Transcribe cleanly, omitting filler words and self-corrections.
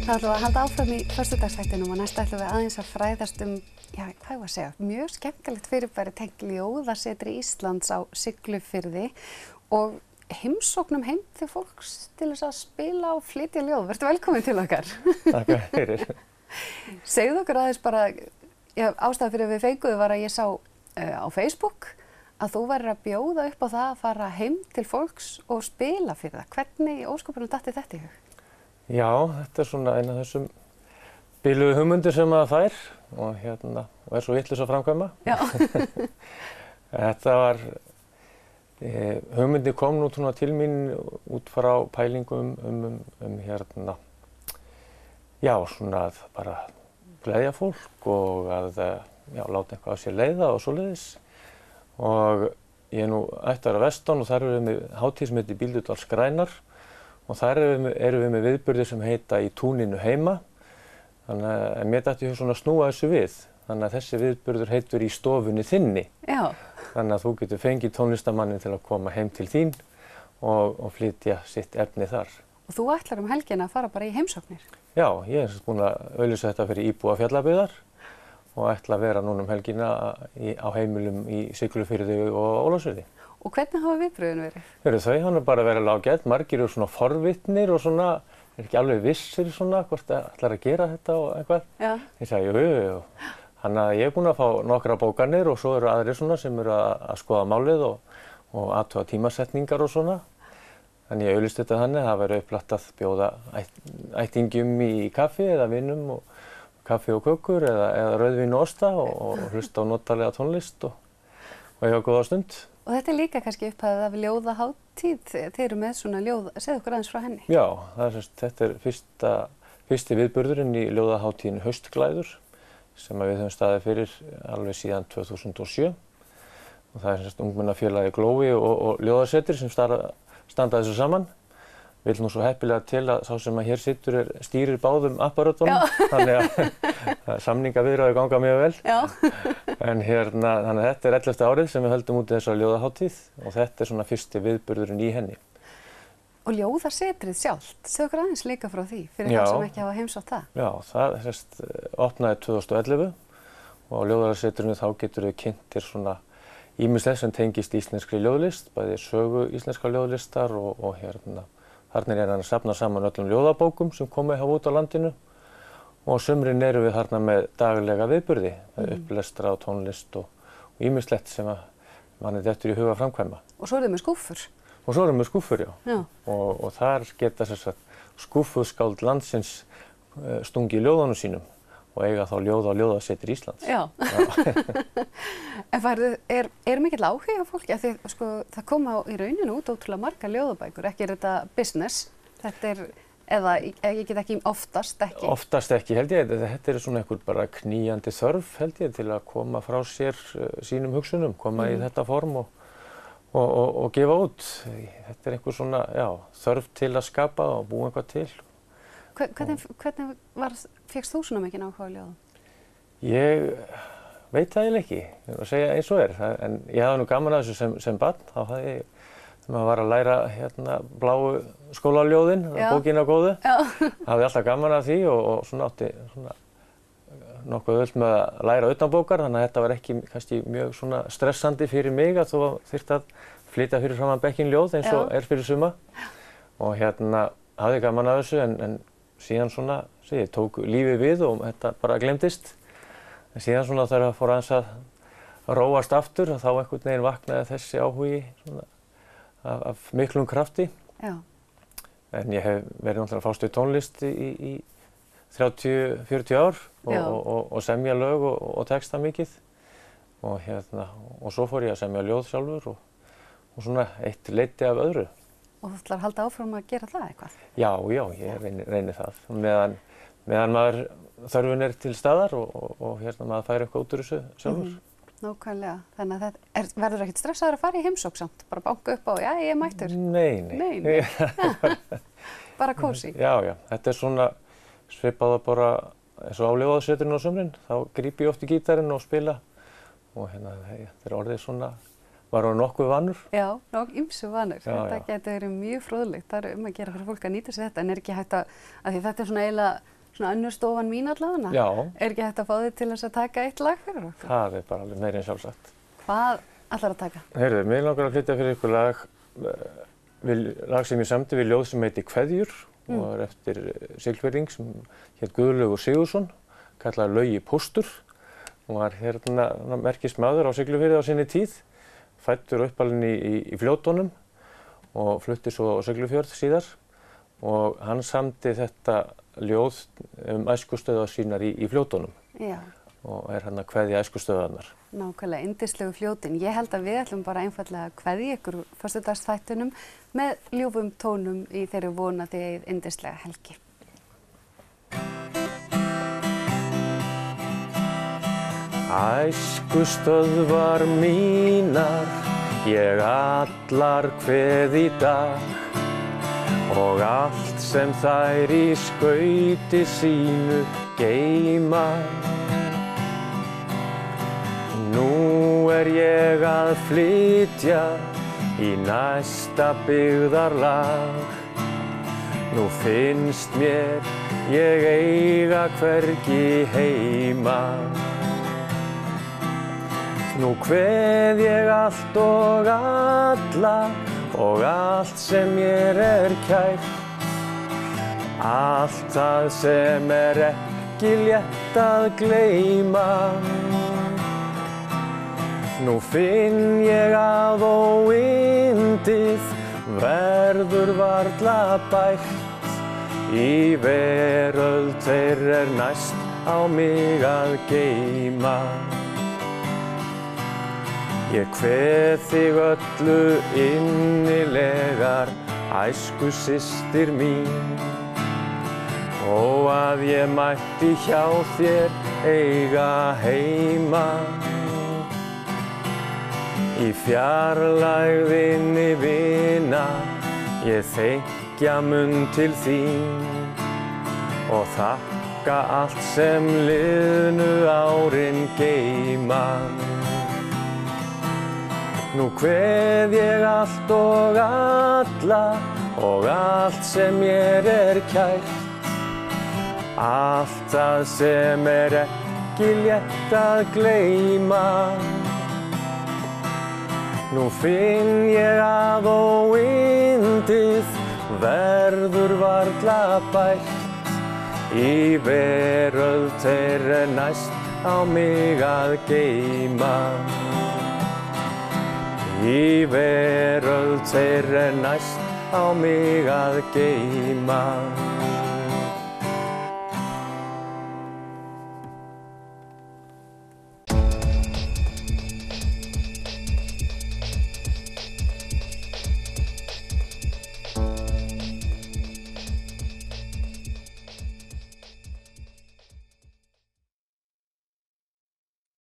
Það ætlum við að halda áfram í föstudagsþættinum og næst ætlum við aðeins að fræðast hvað ég að segja, mjög skemmtilegt fyrirbæri tengt Ljóðasetri Íslands á Siglufirði og heimsóknum heim til fólks til þess að spila og flytja ljóð. Vertu velkomin til okkar. Takk fyrir. Segðu okkur aðeins bara, ástæða fyrir að við fenguðu var að ég sá á Facebook að þú værir að bjóða upp á það að fara heim til fólks og spila fyrir það. Hvernig í ósköpunum datti þetta í hug? Já, þetta svona eina af þessum bilugu hugmyndir sem maður fær og er svo vitlaus að framkvæma. Já. Þetta var, hugmyndin kom nú til mín út frá pælingum já, svona að bara gleðja fólk og að láta eitthvað á sér leiða og svoleiðis. Og ég er nú ættar að vestan og þar erum við með hátíð sem heitir Bíldudalsgrænar og þar erum við með viðburði sem heita Í túninu heima. Þannig að mér dætti svona að snúa þessu við. Þannig að þessi viðburður heitur Í stofunni þinni. Já. Þannig að þú getur fengið tónlistarmanninn til að koma heim til þín og flytja sitt efni þar. Og þú ætlar helgina að fara bara í heimsóknir? Já, ég er búin að auglýsa þetta fyrir íbúa Fjallabyggðar og ætla að vera núna helgina á heimilum í Siglufirði og Ólafsfirði. Og hvernig hafa viðbrögðin verið? Þau hafa bara verið ágæt, margir eru svona forvitnir og svona, ekki alveg vissir svona hvort það ætlar að gera þetta og eitthvað. Já. Ég sagði, jú. Þannig að ég er búin að fá nokkra bókanir og svo eru aðrir svona sem eru að skoða málið og athuga tímasetningar og svona. Þannig ég auglýsti þetta þannig að það væri upplagt að bjóða ættingjum í kaffi eða vinum og kaffi og kökur eða rauðvín og osta og hlusta á notalega tónlist og eiga góða stund. Og þetta er líka kannski upphæðið af ljóðahátíð. Þið eru með svona ljóð, segðu okkur aðeins frá henni. Já, þetta er fyrsti viðburðurinn í ljóðahátíðin Haustglæður sem við höfum staðið fyrir alveg síðan 2007. Og það er ungmennafélagi Glói og Ljóðasetri sem standa þessu saman. Við viljum nú svo heppilega til að sá sem að hér sittur stýrir báðum apparötunum, þannig að samningaviðræður ganga mjög vel. Já. En þannig að þetta er 11. árið sem við höldum út í þessari ljóðahátíð og þetta er svona fyrsti viðburðurinn í henni. Og Ljóðasetrið sjálft, segðu okkur aðeins líka frá því, fyrir þá sem ekki hafa heimsótt það. Já, það opnaði 2011 og á Ljóðasetrinu þá getur við kynntir svona ýmislegt sem tengist íslenskri ljóðlist, bæði sögu íslenskra ljóðlistar og þarna er hann að safna saman öllum ljóðabókum sem komið hafa út á landinu og sumrin eru við þarna með daglega viðburði, upplestra og tónlist og ýmislegt sem manni dettur í huga að framkvæma. Og svo eru þið með skúffur. Og svo erum við skúffur, já. Og þar geta skúffuskáld landsins stungið ljóðunum sínum og eiga þá ljóð á Ljóðasetri Íslands. Já. En er mikill áhugi á fólki? Því það koma í rauninu út ótrúlega margar ljóðabækur. Ekki er þetta business? Þetta er, eða ég get ekki oftast ekki? Oftast ekki held ég. Þetta er svona einhver bara knýjandi þörf held ég til að koma frá sér sínum hugsunum, koma í þetta form og gefa út. Þetta er einhver svona, þörf til að skapa og búa eitthvað til. Hvernig fékkst þú svona mikinn áhuga á ljóðum? Ég veit það eiginlega ekki, ég er að segja eins og en ég hafði nú gaman að þessu sem barn. Þá hafði ég, þegar maður var að læra bláu skólaljóðin, bókina góðu. Hafði alltaf gaman að því og svona átti nokkuð öll með að læra utanbókar, þannig að þetta var ekki kannski mjög svona stressandi fyrir mig að þú þyrfti að flytja fyrir framan bekkinn ljóð eins og er fyrir suma. Og hafði gaman að þessu en síðan svona, tók lífið við og þetta bara glemdist. En síðan svona þegar það fór aðeins að róast aftur þá einhvern veginn vaknaði þessi áhugi svona, af miklum krafti. Já. En ég hef verið náttúrulega fást við tónlist í 30-40 ár og semja lög og texta mikið. Og svo fór ég að semja ljóð sjálfur og svona eitt leiddi af öðru. Og þú ætlar að halda áfram að gera það eitthvað? Já, ég reyni það. Meðan maður þörfin er til staðar og maður fær eitthvað út úr þessu sjálfur. Nákvæmlega. Þannig að það verður ekkert stressaður að fara í heimsókn samt? Bara banka upp á, ég er mættur? Nei. Bara kósí? Já. Þetta er svona svipað að bara eins og á Ljóðasetrinu á sumrin. Þá gríp ég oft í gítarinn og spila og þetta er orðið svona var orðinn nokkuð vanur. Já, ýmsu vanur. Þetta getur verið mjög fróðlegt. Það er að gera fyrir fólk að nýta sér þetta en er ekki hægt að því þetta er svona eiginlega svona önnur stofan mín allavega. Já. Ekki hægt að fá þig til þess að taka eitt lag fyrir okkur? Það bara alveg meira en sjálfsagt. Hvað ætlarðu að taka? Heyrðu, mig langar að flytja fyrir ykkur lag sem ég samdi við ljóð sem heitir Kveðjur og eftir Siglfirðing sem hét Guðlaugur Sigurðsson, kallaður Laugi Póstur. Hún var merkismaður á Siglufirði á sinni tíð, fæddur og uppalinn í Fljótunum og flutti svo á Siglufjörð síðar og hann samdi þetta ljóð æskustöðvar sínar í Fljótunum. Já. Og að kveðja æskustöðvarnar. Nákvæmlega, yndislegu fljótin. Ég held að við ætlum bara einfaldlega að kveðja ykkur úr föstudagsþættunum með ljúfum tónum í þeirri von að þið eigið yndislega helgi. Æskustöðvar mínar, ég allar kveð í dag og allt sem þær í skauti sínu geyma. Nú ég að flytja í næsta byggðarlag. Nú finnst mér ég eiga hvergi heima. Nú kveð ég allt og alla og allt sem mér kært. Allt það sem ekki létt að gleyma. Nú finn ég að óyndið verður varla bætt. Í veröld þeirra næst á mig að geyma. Ég kveð þig öllu innilegar, æskusystir mín. Ó að ég mætti hjá þér eiga heima. Í fjarlægðinni vina, ég þekja munn til þín og þakka allt sem liðnu árin geyma. Nú kveð ég allt og alla og allt sem mér kært. Allt það sem ekki létt að gleyma. Nú finn ég að óyndið verður varla bætt. Í veröld þeirra næst á mig að geyma. Í veröld þeirra næst á mig að geyma.